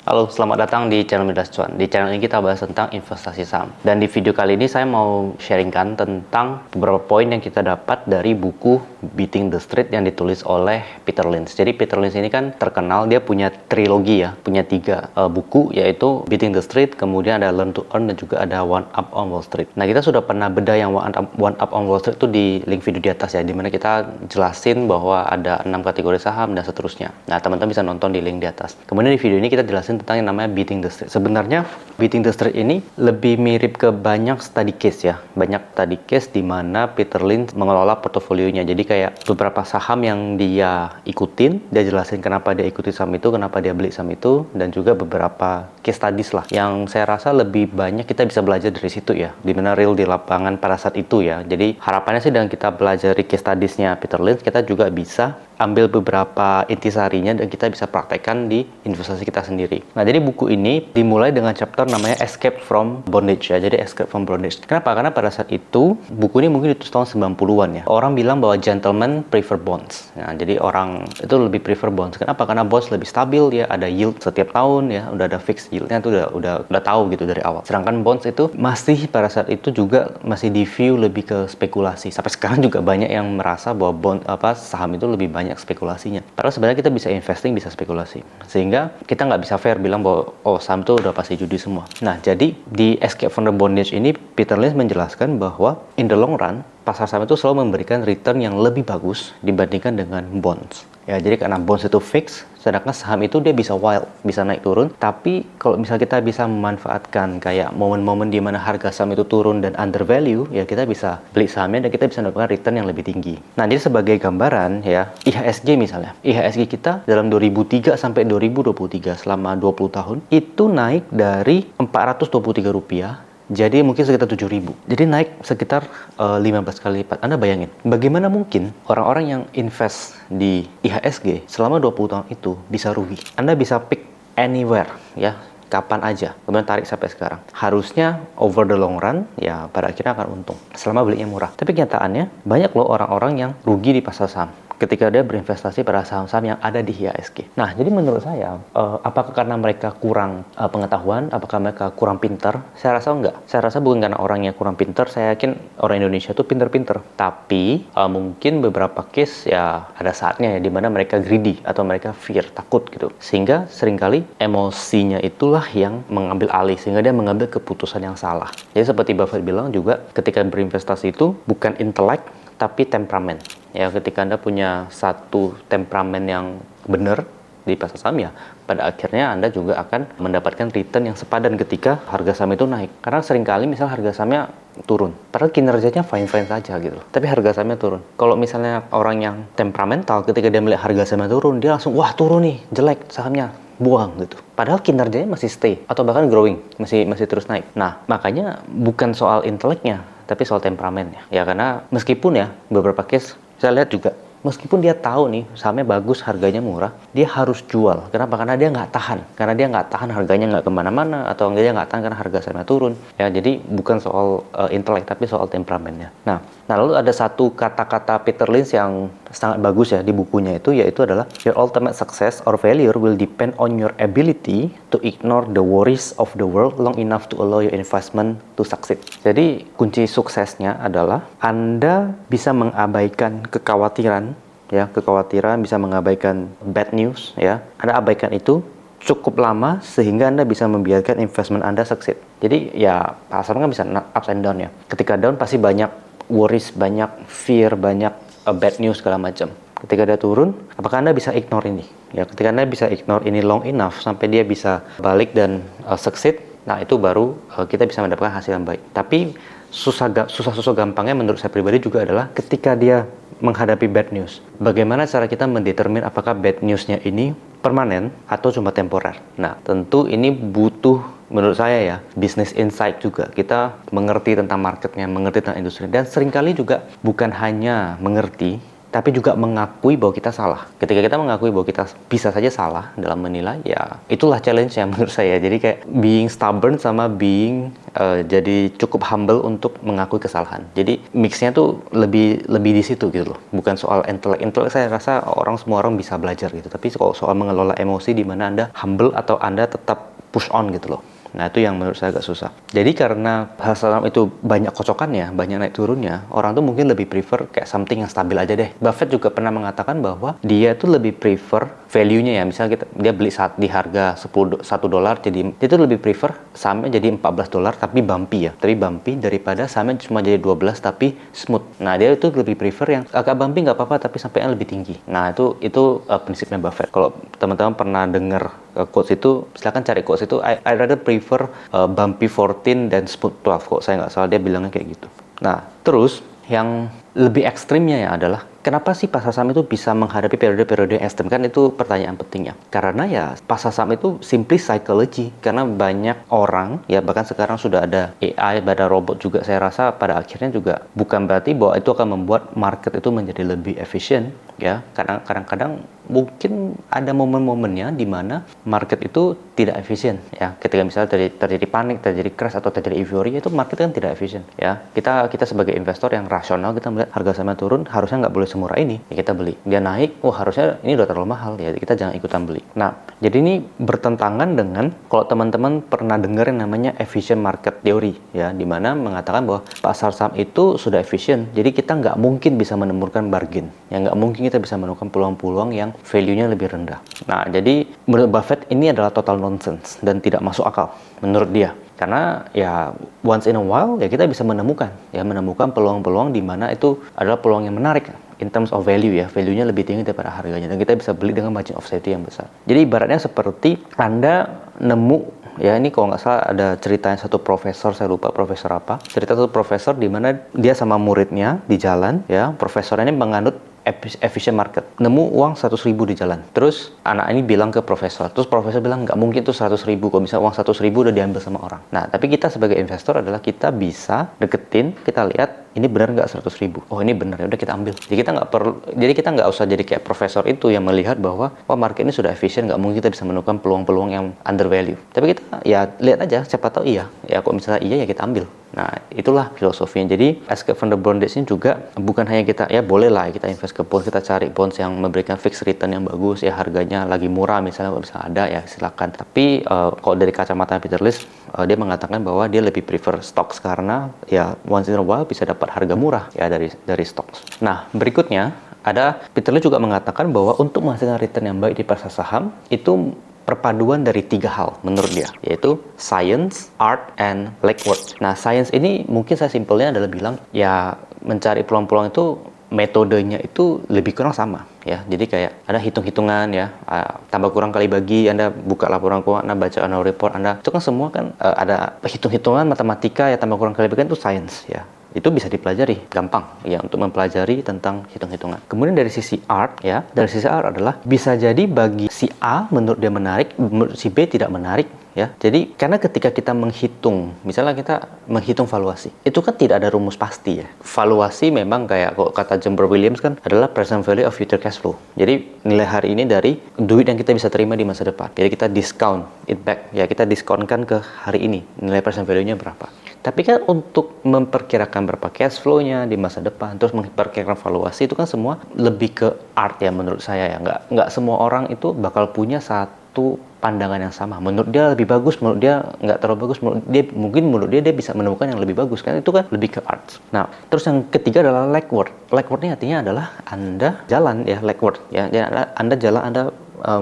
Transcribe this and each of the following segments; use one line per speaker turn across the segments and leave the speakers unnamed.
Halo, selamat datang di channel Midas Cuan. Di channel ini kita bahas tentang investasi saham. Dan di video kali ini saya mau sharingkan tentang beberapa poin yang kita dapat dari buku Beating the Street yang ditulis oleh Peter Lynch. Jadi Peter Lynch ini kan terkenal, dia punya trilogi ya, punya 3 buku, yaitu Beating the Street, kemudian ada Learn to Earn, dan juga ada One Up on Wall Street. Nah, kita sudah pernah bedah yang One Up on Wall Street itu di link video di atas ya, dimana kita jelasin bahwa ada 6 kategori saham dan seterusnya. Nah, teman-teman bisa nonton di link di atas. Kemudian di video ini kita jelasin tentang yang namanya Beating the Street. Sebenarnya Beating the Street ini lebih mirip ke banyak study case ya. Banyak study case di mana Peter Lynch mengelola portofolionya. Jadi kayak beberapa saham yang dia ikutin, dia jelasin kenapa dia ikuti saham itu, kenapa dia beli saham itu, dan juga beberapa case studies lah. Yang saya rasa lebih banyak kita bisa belajar dari situ ya. Di mana real di lapangan pada saat itu ya. Jadi harapannya sih dengan kita belajar case studies-nya Peter Lynch, kita juga bisa ambil beberapa intisarinya dan kita bisa praktekkan di investasi kita sendiri. Nah, jadi buku ini dimulai dengan chapter namanya Escape from Bondage ya. Jadi Escape from Bondage. Kenapa? Karena pada saat itu buku ini mungkin ditulis tahun 90-an ya. Orang bilang bahwa gentlemen prefer bonds. Nah, jadi orang itu lebih prefer bonds. Kenapa? Karena bonds lebih stabil ya, ada yield setiap tahun ya, udah ada fixed yieldnya itu udah tahu gitu dari awal. Sedangkan bonds itu masih pada saat itu juga masih di view lebih ke spekulasi. Sampai sekarang juga banyak yang merasa bahwa saham itu lebih banyak spekulasinya. Padahal sebenarnya kita bisa investing, bisa spekulasi. Sehingga kita nggak bisa fair bilang bahwa saham itu udah pasti judi semua. Nah, jadi di Escape from the Bondage ini Peter Lynch menjelaskan bahwa in the long run pasar saham itu selalu memberikan return yang lebih bagus dibandingkan dengan bonds. Ya, jadi karena bonds itu fix, sedangkan saham itu dia bisa wild, bisa naik turun. Tapi kalau misalnya kita bisa memanfaatkan kayak momen-momen di mana harga saham itu turun dan undervalue, ya kita bisa beli sahamnya dan kita bisa mendapatkan return yang lebih tinggi. Nah, jadi sebagai gambaran ya, IHSG misalnya. IHSG kita dalam 2003 sampai 2023 selama 20 tahun itu naik dari Rp423 jadi mungkin sekitar 7.000. Jadi naik sekitar 15 kali lipat. Anda bayangin, bagaimana mungkin orang-orang yang invest di IHSG selama 20 tahun itu bisa rugi? Anda bisa pick anywhere ya, kapan aja, kemudian tarik sampai sekarang. Harusnya over the long run ya pada akhirnya akan untung selama belinya murah. Tapi kenyataannya banyak loh orang-orang yang rugi di pasar saham ketika dia berinvestasi pada saham-saham yang ada di IHSG. Nah, jadi menurut saya, apakah karena mereka kurang pengetahuan, apakah mereka kurang pintar? Saya rasa enggak. Saya rasa bukan karena orangnya kurang pintar, saya yakin orang Indonesia itu pintar-pintar. Tapi mungkin beberapa case ya ada saatnya ya di mana mereka greedy atau mereka fear, takut gitu. Sehingga seringkali emosinya itulah yang mengambil alih, sehingga dia mengambil keputusan yang salah. Jadi seperti Buffett bilang juga, ketika berinvestasi itu bukan intelek, tapi temperamen. Ya, ketika Anda punya satu temperamen yang benar di pasar saham ya, pada akhirnya Anda juga akan mendapatkan return yang sepadan ketika harga saham itu naik. Karena seringkali misal harga sahamnya turun, padahal kinerjanya fine-fine saja gitu, tapi harga sahamnya turun. Kalau misalnya orang yang temperamental, ketika dia melihat harga sahamnya turun, dia langsung, wah turun nih, jelek sahamnya, buang gitu. Padahal kinerjanya masih stay atau bahkan growing, masih terus naik. Nah, makanya bukan soal inteleknya, tapi soal temperamennya. Ya, karena meskipun ya beberapa case saya lihat juga, meskipun dia tahu nih sahamnya bagus, harganya murah, dia harus jual. Kenapa? Karena dia nggak tahan. Karena dia nggak tahan harganya nggak kemana-mana, atau dia nggak tahan karena harga sahamnya turun. Ya, jadi bukan soal intelek, tapi soal temperamennya. Nah, lalu ada satu kata-kata Peter Lynch yang sangat bagus ya di bukunya itu, yaitu adalah your ultimate success or failure will depend on your ability to ignore the worries of the world long enough to allow your investment to succeed. Jadi kunci suksesnya adalah Anda bisa mengabaikan kekhawatiran, bisa mengabaikan bad news ya. Anda abaikan itu cukup lama sehingga Anda bisa membiarkan investment Anda succeed. Jadi ya pasar kan bisa ups and down ya. Ketika down pasti banyak worries, banyak fear, banyak bad news segala macam. Ketika dia turun, apakah Anda bisa ignore ini? Ya, ketika Anda bisa ignore ini long enough sampai dia bisa balik dan succeed, nah itu baru kita bisa mendapatkan hasil yang baik. Tapi susah gampangnya menurut saya pribadi juga adalah ketika dia menghadapi bad news. Bagaimana cara kita mendetermin apakah bad newsnya ini permanen atau cuma temporer? Nah, tentu ini butuh, menurut saya ya, business insight juga. Kita mengerti tentang marketnya, mengerti tentang industri. Dan seringkali juga bukan hanya mengerti, tapi juga mengakui bahwa kita salah. Ketika kita mengakui bahwa kita bisa saja salah dalam menilai, ya itulah challenge-nya menurut saya. Jadi kayak being stubborn sama being jadi cukup humble untuk mengakui kesalahan. Jadi mix-nya tuh lebih di situ gitu loh. Bukan soal intelek saya rasa semua orang bisa belajar gitu. Tapi kalau soal mengelola emosi di mana Anda humble atau Anda tetap push on gitu loh. Nah, itu yang menurut saya agak susah. Jadi karena hal saham itu banyak kocokannya, banyak naik turunnya, orang tuh mungkin lebih prefer kayak something yang stabil aja deh. Buffett juga pernah mengatakan bahwa dia tuh lebih prefer value-nya ya. Misalnya dia beli saat di harga $1, jadi dia tuh lebih prefer sahamnya jadi $14 tapi bumpy ya. Tapi bumpy daripada sahamnya cuma jadi 12 tapi smooth. Nah, dia itu lebih prefer yang agak bumpy nggak apa-apa tapi sampainya lebih tinggi. Nah, itu prinsipnya Buffett. Kalau teman-teman pernah dengar quotes itu, silakan cari quotes itu. I rather prefer bumpy 14 dan smooth 12. Kok saya nggak salah dia bilangnya kayak gitu. Nah, terus yang lebih ekstrimnya ya adalah kenapa sih pasar saham itu bisa menghadapi periode-periode yang ekstrim? Kan itu pertanyaan pentingnya. Karena ya pasar saham itu simply psychology. Karena banyak orang, ya bahkan sekarang sudah ada AI, ada robot juga, saya rasa pada akhirnya juga bukan berarti bahwa itu akan membuat market itu menjadi lebih efisien. Ya, kadang-kadang mungkin ada momen-momennya di mana market itu tidak efisien. Ya, ketika misalnya terjadi panik, terjadi crash atau terjadi euforia, itu market kan tidak efisien. Ya, kita sebagai investor yang rasional, kita melihat harga sahamnya turun, harusnya nggak boleh semurah ini, ya kita beli. Dia naik, harusnya ini udah terlalu mahal, ya kita jangan ikutan beli. Nah, jadi ini bertentangan dengan kalau teman-teman pernah dengar yang namanya efficient market theory, ya, di mana mengatakan bahwa pasar saham itu sudah efisien, jadi kita nggak mungkin bisa menemukan bargain, ya nggak mungkin kita bisa menemukan peluang-peluang yang value-nya lebih rendah. Nah, jadi menurut Buffett ini adalah total nonsense dan tidak masuk akal menurut dia. Karena ya once in a while ya kita bisa menemukan peluang-peluang di mana itu adalah peluang yang menarik in terms of value ya, value-nya lebih tinggi daripada harganya dan kita bisa beli dengan margin of safety yang besar. Jadi ibaratnya seperti Anda nemu, ya ini kalau nggak salah ada ceritanya satu profesor, saya lupa profesor apa, cerita satu profesor di mana dia sama muridnya di jalan, ya profesornya ini menganut efficient market, nemu uang 100.000 di jalan. Terus anak ini bilang ke profesor, terus profesor bilang nggak mungkin tuh 100.000, kalau bisa uang 100.000 udah diambil sama orang. Nah, tapi kita sebagai investor adalah kita bisa deketin, kita lihat ini benar nggak 100.000. Oh ini benar, ya udah kita ambil. Jadi kita nggak usah jadi kayak profesor itu yang melihat bahwa market ini sudah efisien, nggak mungkin kita bisa menemukan peluang-peluang yang under value. Tapi kita ya lihat aja, siapa tahu iya. Ya kok misalnya iya ya kita ambil. Nah, itulah filosofinya. Jadi escape from the bondage ini juga bukan hanya kita, ya boleh lah kita invest ke bonds, kita cari bonds yang memberikan fixed return yang bagus, ya harganya lagi murah misalnya, kalau misalnya ada ya silakan. Tapi kalau dari kacamata Peter Lynch, dia mengatakan bahwa dia lebih prefer stocks karena ya once in a while bisa dapat harga murah ya dari stocks. Nah, berikutnya ada Peter Lynch juga mengatakan bahwa untuk menghasilkan return yang baik di pasar saham itu perpaduan dari 3 hal menurut dia, yaitu science, art, and legwork. Nah, science ini mungkin saya simpelnya adalah bilang ya mencari peluang-peluang itu metodenya itu lebih kurang sama ya. Jadi kayak ada hitung-hitungan ya, tambah kurang kali bagi, Anda buka laporan keuangan, Anda baca annual report Anda, itu kan semua kan ada hitung-hitungan matematika ya, tambah kurang kali bagi itu science ya. Itu bisa dipelajari, gampang ya untuk mempelajari tentang hitung-hitungan. Kemudian dari sisi art ya, dari sisi art adalah bisa jadi bagi si A menurut dia menarik, menurut si B tidak menarik ya. Jadi karena ketika kita menghitung, misalnya kita menghitung valuasi, itu kan tidak ada rumus pasti ya. Valuasi memang kayak kok kata Jumper Williams kan adalah present value of future cash flow. Jadi nilai hari ini dari duit yang kita bisa terima di masa depan. Jadi kita discount it back ya, kita diskonkan ke hari ini nilai present value-nya berapa. Tapi kan untuk memperkirakan berapa cash flow-nya di masa depan, terus memperkirakan valuasi, itu kan semua lebih ke art ya menurut saya ya. Nggak semua orang itu bakal punya satu pandangan yang sama. Menurut dia lebih bagus, menurut dia nggak terlalu bagus, menurut dia bisa menemukan yang lebih bagus. Kan itu kan lebih ke art. Nah, terus yang ketiga adalah legwork. Legwork ini artinya adalah Anda jalan ya, legwork ya. Jadi Anda jalan, Anda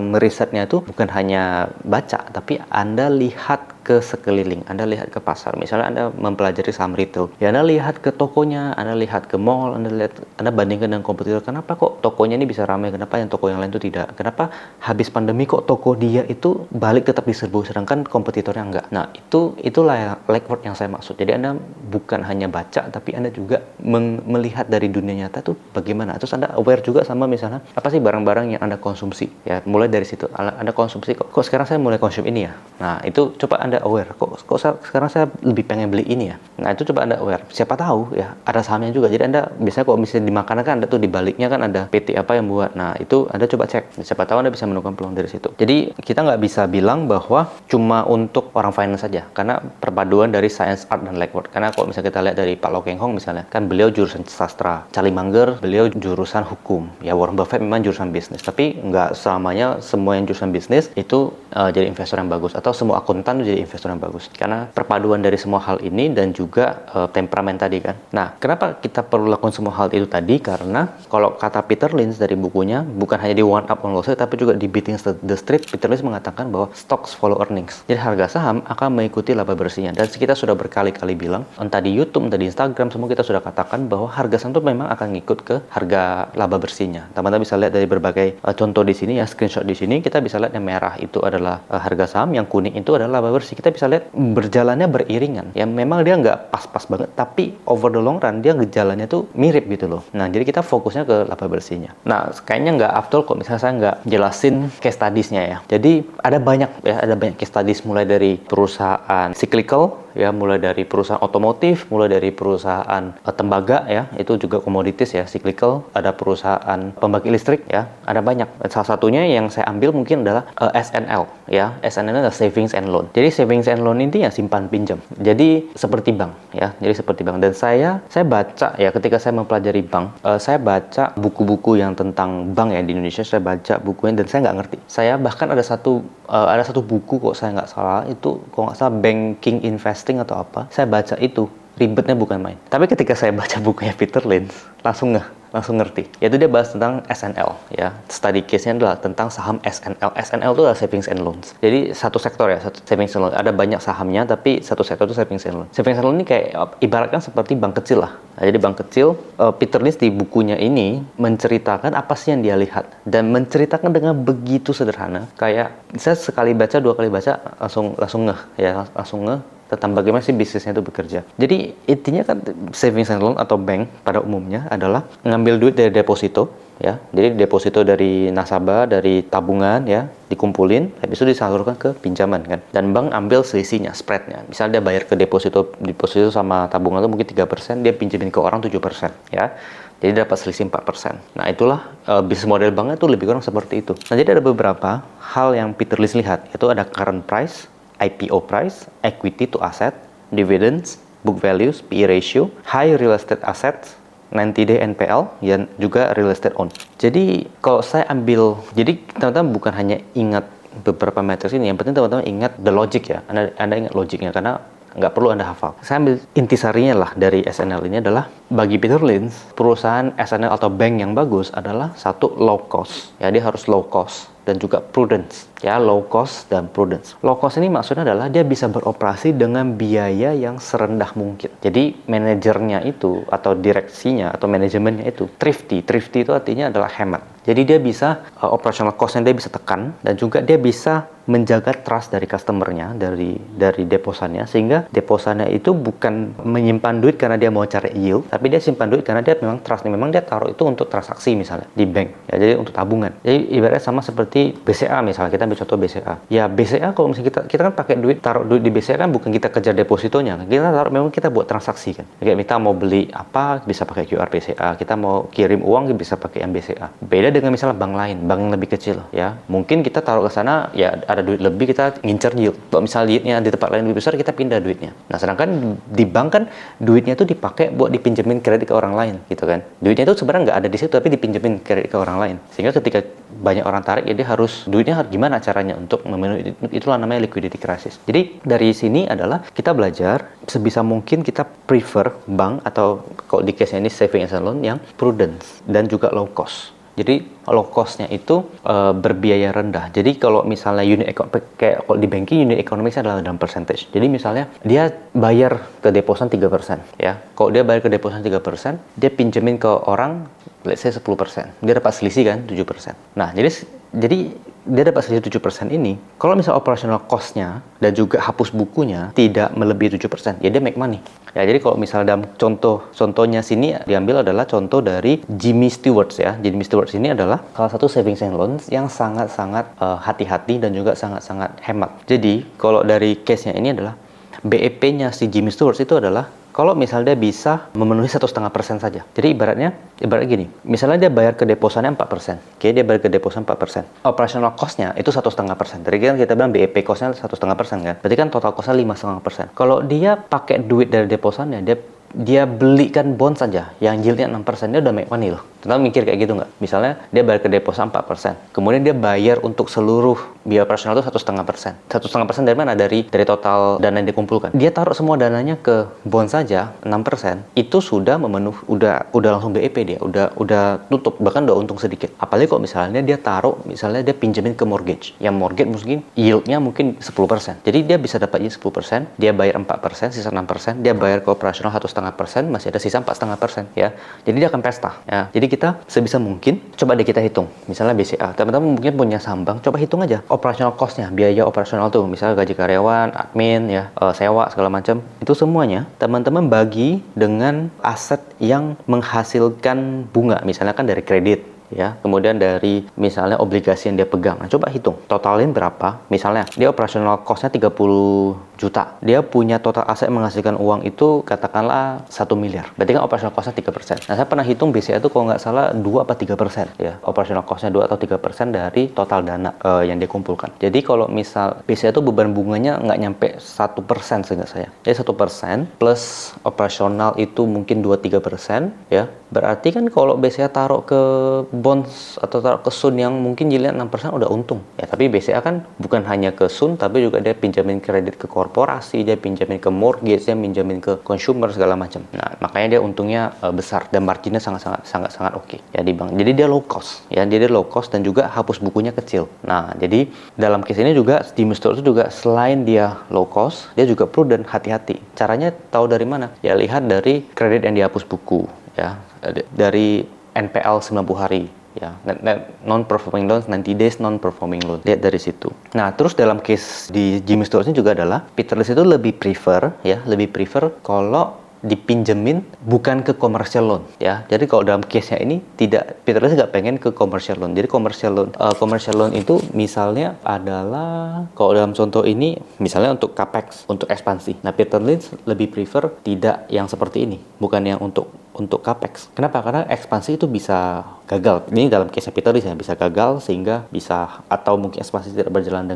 merisetnya itu bukan hanya baca, tapi Anda lihat ke sekeliling, Anda lihat ke pasar. Misalnya Anda mempelajari saham retail, ya Anda lihat ke tokonya, Anda lihat ke mall, Anda bandingkan dengan kompetitor. Kenapa kok tokonya ini bisa ramai? Kenapa yang toko yang lain itu tidak? Kenapa habis pandemi kok toko dia itu balik tetap diserbu, sedangkan kompetitornya enggak? Nah, itulah legwork yang saya maksud. Jadi Anda bukan hanya baca, tapi Anda juga melihat dari dunia nyata tuh bagaimana. Terus Anda aware juga sama misalnya apa sih barang-barang yang Anda konsumsi. Ya, mulai dari situ. Anda konsumsi kok sekarang saya mulai konsum ini ya. Nah, itu coba Anda Anda aware, sekarang saya lebih pengen beli ini ya. Nah, itu coba Anda aware. Siapa tahu ya, ada sahamnya juga. Jadi Anda biasanya kalau misalnya di makanan kan ada tuh di baliknya kan ada PT apa yang buat. Nah, itu Anda coba cek. Siapa tahu Anda bisa menemukan peluang dari situ. Jadi kita nggak bisa bilang bahwa cuma untuk orang finance saja, karena perpaduan dari science, art, dan legwork. Karena kalau misalnya kita lihat dari Pak Low Keng Hong misalnya, kan beliau jurusan sastra. Charlie Munger, beliau jurusan hukum. Ya, Warren Buffett memang jurusan bisnis. Tapi nggak selamanya semua yang jurusan bisnis itu jadi investor yang bagus, atau semua akuntan jadi investor yang bagus. Karena perpaduan dari semua hal ini dan juga temperamen tadi kan. Nah, kenapa kita perlu lakukan semua hal itu tadi? Karena kalau kata Peter Lynch dari bukunya, bukan hanya di One Up on Wall Street, tapi juga di Beating the Street, Peter Lynch mengatakan bahwa stocks follow earnings. Jadi harga saham akan mengikuti laba bersihnya. Dan kita sudah berkali-kali bilang, entah di YouTube, entah di Instagram, semua kita sudah katakan bahwa harga saham itu memang akan ngikut ke harga laba bersihnya. Teman-teman bisa lihat dari berbagai contoh di sini ya, screenshot di sini, kita bisa lihat yang merah itu adalah harga saham, yang kuning itu adalah laba bersih. Kita bisa lihat berjalannya beriringan. Ya memang dia nggak pas-pas banget, tapi over the long run dia gejalanya tuh mirip gitu loh. Nah, jadi kita fokusnya ke laba bersihnya. Nah, kayaknya nggak afdol kok misalnya saya nggak jelasin case studies-nya ya. Jadi ada banyak case studies, mulai dari perusahaan cyclical ya, mulai dari perusahaan otomotif, mulai dari perusahaan tembaga ya, itu juga komoditis ya, cyclical, ada perusahaan pembangkit listrik ya, ada banyak. Salah satunya yang saya ambil mungkin adalah SNL ya. SNL adalah savings and loan. Jadi savings and loan intinya simpan pinjam. Jadi seperti bank ya. Jadi seperti bank. Dan saya baca ya, ketika saya mempelajari bank, saya baca buku-buku yang tentang bank ya di Indonesia, saya baca bukunya dan saya nggak ngerti. Saya bahkan ada satu buku kok saya nggak salah, itu kalau nggak salah Banking Investing atau apa, saya baca itu ribetnya bukan main. Tapi ketika saya baca bukunya Peter Lynch, langsung ngerti. Yaitu dia bahas tentang SNL ya. Study case-nya adalah tentang saham SNL. SNL itu adalah savings and loans. Jadi satu sektor ya, savings and loans. Ada banyak sahamnya, tapi satu sektor itu savings and loans. Savings and loans ini kayak ibaratkan seperti bank kecil lah. Nah, jadi bank kecil, Peter Lynch di bukunya ini menceritakan apa sih yang dia lihat, dan menceritakan dengan begitu sederhana. Kayak saya sekali baca, dua kali baca langsung ngeh tentang bagaimana sih bisnisnya itu bekerja. Jadi intinya kan savings and loan atau bank pada umumnya adalah ngambil duit dari deposito ya. Jadi deposito dari nasabah, dari tabungan ya, dikumpulin, habis itu disalurkan ke pinjaman kan. Dan bank ambil selisihnya, spreadnya. Misalnya dia bayar ke deposito sama tabungan itu mungkin 3%, dia pinjemin ke orang 7% ya. Jadi dapat selisih 4%. Nah, itulah bisnis model banknya itu lebih kurang seperti itu. Nah, jadi ada beberapa hal yang Peter Lynch lihat, yaitu ada current price, IPO price, equity to asset, dividends, book values, PE ratio, high real estate assets, 90-day NPL, dan juga real estate owned. Jadi kalau saya ambil, jadi teman-teman bukan hanya ingat beberapa matriks ini, yang penting teman-teman ingat the logic ya. Anda ingat logiknya, karena nggak perlu Anda hafal. Saya ambil intisarinya lah dari SNL ini adalah, bagi Peter Lynch, perusahaan SNL atau bank yang bagus adalah satu, low cost. Ya, dia harus low cost. Dan juga prudence, ya, low cost dan prudence. Low cost ini maksudnya adalah dia bisa beroperasi dengan biaya yang serendah mungkin. Jadi manajernya itu atau direksinya atau manajemennya itu thrifty. Thrifty itu artinya adalah hemat. Jadi dia bisa operational cost-nya dia bisa tekan, dan juga dia bisa menjaga trust dari customer-nya, dari deposannya, sehingga deposannya itu bukan menyimpan duit karena dia mau cari yield, tapi dia simpan duit karena dia memang trust, memang dia taruh itu untuk transaksi misalnya di bank, ya, jadi untuk tabungan. Jadi ibaratnya sama seperti BCA misalnya, kita ambil contoh BCA. Ya BCA kalau misalnya kita kan pakai duit, taruh duit di BCA kan bukan kita kejar depositonya, kita taruh memang kita buat transaksi kan. Kayak kita mau beli apa bisa pakai QR BCA, kita mau kirim uang bisa pakai yang BCA. Beda dengan misalnya bank lain, bank yang lebih kecil ya. Mungkin kita taruh ke sana ya ada duit lebih, kita ngincer yield. Kalau misalnya yieldnya di tempat lain lebih besar, kita pindah duitnya. Nah, sedangkan di bank kan duitnya itu dipakai buat dipinjemin kredit ke orang lain gitu kan. Duitnya itu sebenarnya nggak ada di situ, tapi dipinjemin kredit ke orang lain. Sehingga ketika banyak orang tarik, ya dia harus duitnya gimana caranya untuk memenuhi, itulah namanya liquidity crisis. Jadi dari sini adalah kita belajar sebisa mungkin kita prefer bank atau kalau di case ini savings and loan yang prudence dan juga low cost. Jadi low cost-nya itu berbiaya rendah. Jadi kalau misalnya kayak kalau di banking unit economics adalah dalam percentage. Jadi misalnya dia bayar ke deposan 3% ya. Kalau dia bayar ke deposan 3%, dia pinjemin ke orang let's say 10%. Dia dapat selisih kan 7%. Nah, jadi dia dapat selisih 7% ini, kalau misal operational cost-nya dan juga hapus bukunya tidak melebihi 7%, ya dia make money. Ya, jadi kalau misal dalam contohnya sini diambil adalah contoh dari Jimmy Stewart ya. Jimmy Stewart ini adalah salah satu savings and loans yang sangat-sangat hati-hati dan juga sangat-sangat hemat. Jadi kalau dari case-nya ini adalah BEP-nya si Jimmy Stewart itu adalah kalau misalnya dia bisa memenuhi 1,5% saja. Jadi ibarat gini, misalnya dia bayar ke deposannya 4%. Oke, dia bayar ke deposan 4%. Operational cost-nya itu 1,5%. Tadi kan kita bilang BEP cost-nya 1,5% kan. Berarti kan total cost-nya 5,5%. Kalau dia pakai duit dari deposannya, dia belikan bond saja yang yieldnya 6%, dia udah make money loh. Tentang mikir kayak gitu nggak? Misalnya dia bayar ke deposan 4%, kemudian dia bayar untuk seluruh biaya operasional itu 1,5%. 1,5% dari mana? Dari total dana yang dikumpulkan. Dia taruh semua dananya ke bond saja 6%, itu sudah udah langsung BEP dia, udah tutup, bahkan udah untung sedikit. Apalagi kalau misalnya dia taruh, misalnya dia pinjemin ke mortgage, yang mortgage mungkin yieldnya mungkin 10%. Jadi dia bisa dapat yield 10%, dia bayar 4%, sisa 6%, dia bayar ke operasional 1,5%, masih ada sisa 4,5% ya. Jadi dia akan pesta ya. Jadi kita sebisa mungkin coba deh kita hitung. Misalnya BCA, teman-teman mungkin punya sambang, coba hitung aja operational cost-nya, biaya operasional tuh, misalnya gaji karyawan, admin ya, sewa segala macam. Itu semuanya teman-teman bagi dengan aset yang menghasilkan bunga, misalnya kan dari kredit ya, kemudian dari misalnya obligasi yang dia pegang. Nah, coba hitung totalin berapa. Misalnya dia operational cost-nya 30 juta, dia punya total aset menghasilkan uang itu katakanlah 1 miliar. Berarti kan operational cost-nya 3%. Nah, saya pernah hitung BCA itu kalau nggak salah 2 atau 3% ya, operational cost-nya 2 atau 3% dari total dana yang dia kumpulkan. Jadi kalau misal BCA itu beban bunganya nggak nyampe 1% seingat saya. Jadi 1% plus operasional itu mungkin 2-3% ya. Berarti kan kalau BCA taruh ke bonds atau taruh ke Sun yang mungkin yieldnya 6% udah untung ya. Tapi BCA kan bukan hanya ke Sun, tapi juga dia pinjamin kredit ke korporasi, dia pinjamin ke mortgage, dia pinjamin ke consumer segala macam. Nah, makanya dia untungnya besar dan marginnya sangat oke ya di bank. Jadi dia low cost ya, dia low cost dan juga hapus bukunya kecil. Nah, jadi dalam case ini juga Jimmy Stewart itu juga selain dia low cost, dia juga prudent, hati-hati. Caranya tahu dari mana? Ya lihat dari kredit yang dihapus buku ya, dari NPL 90 hari ya, non-performing loans 90 days non-performing loan, lihat dari situ. Nah, terus dalam case di Jimmy Stewart ini juga adalah Peter Lynch itu lebih prefer kalau dipinjemin bukan ke commercial loan ya. Jadi kalau dalam case-nya ini tidak, Peter Lynch nggak pengen ke commercial loan. Jadi commercial loan itu misalnya adalah kalau dalam contoh ini misalnya untuk capex, untuk ekspansi. Nah, Peter Lynch lebih prefer tidak yang seperti ini, bukan yang untuk capex. Kenapa? Karena ekspansi itu bisa gagal. Ini dalam case Peter Lynch ya, bisa gagal sehingga bisa, atau mungkin ekspansi tidak berjalan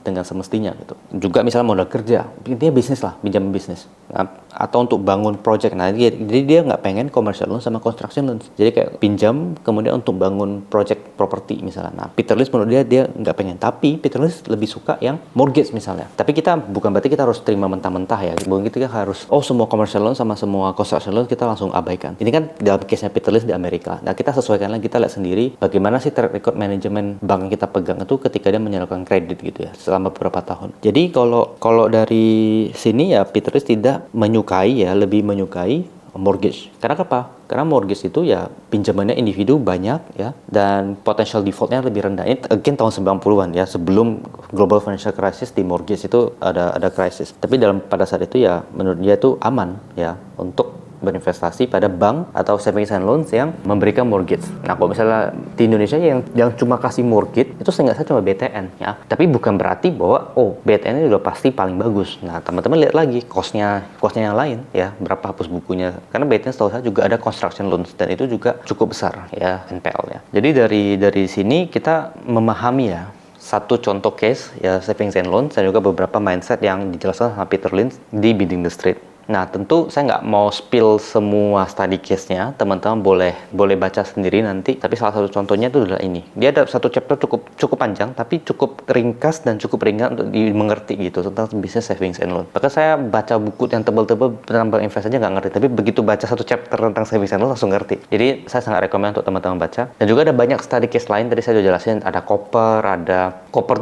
dengan semestinya gitu. Juga misalnya modal kerja, intinya bisnis lah, pinjam bisnis. Nah, atau untuk bangun project. Nah, jadi dia nggak pengen commercial loan sama construction loan. Jadi kayak pinjam kemudian untuk bangun project properti misalnya. Nah, Peter Lynch menurut dia nggak pengen. Tapi Peter Lynch lebih suka yang mortgage misalnya. Tapi kita bukan berarti kita harus terima mentah-mentah ya. Bukan kita harus semua commercial loan sama semua construction loan kita langsung abaikan. Ini kan dalam case-nya Peter Lynch di Amerika. Nah, kita sesuaikan lagi, kita lihat sendiri bagaimana sih track record manajemen bank yang kita pegang itu ketika dia menyalurkan kredit gitu ya selama beberapa tahun. Jadi kalau dari sini ya Peter Lynch tidak lebih menyukai mortgage. Karena apa? Karena mortgage itu ya pinjamannya individu banyak ya, dan potential defaultnya lebih rendah. Ini again tahun 90-an ya, sebelum global financial crisis di mortgage itu ada krisis. Tapi pada saat itu ya menurut dia itu aman ya untuk berinvestasi pada bank atau savings and loans yang memberikan mortgage. Nah, kalau misalnya di Indonesia yang cuma kasih mortgage itu seingat saya cuma BTN ya. Tapi bukan berarti bahwa BTN ini udah pasti paling bagus. Nah, teman-teman lihat lagi costnya yang lain ya, berapa hapus bukunya. Karena BTN setahu saya juga ada construction loans dan itu juga cukup besar ya NPL ya. Jadi dari sini kita memahami ya satu contoh case ya savings and loans dan juga beberapa mindset yang dijelaskan sama Peter Lynch di Beating the Street. Nah, tentu saya nggak mau spill semua study case-nya, teman-teman boleh baca sendiri nanti. Tapi salah satu contohnya itu adalah ini. Dia ada satu chapter cukup panjang, tapi cukup ringkas dan cukup ringan untuk dimengerti gitu tentang bisnis savings and loan. Bahkan saya baca buku yang tebal-tebal tentang bank invest aja nggak ngerti, tapi begitu baca satu chapter tentang savings and loan langsung ngerti. Jadi saya sangat rekomend untuk teman-teman baca. Dan juga ada banyak study case lain, tadi saya udah jelasin, ada copper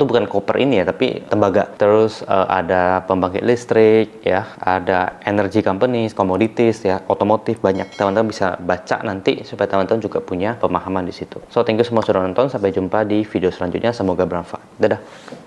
tuh bukan copper ini ya, tapi tembaga. Terus ada pembangkit listrik ya, ada energy companies, commodities ya, otomotif, banyak. Teman-teman bisa baca nanti supaya teman-teman juga punya pemahaman di situ. So, thank you semua sudah nonton. Sampai jumpa di video selanjutnya. Semoga bermanfaat. Dadah.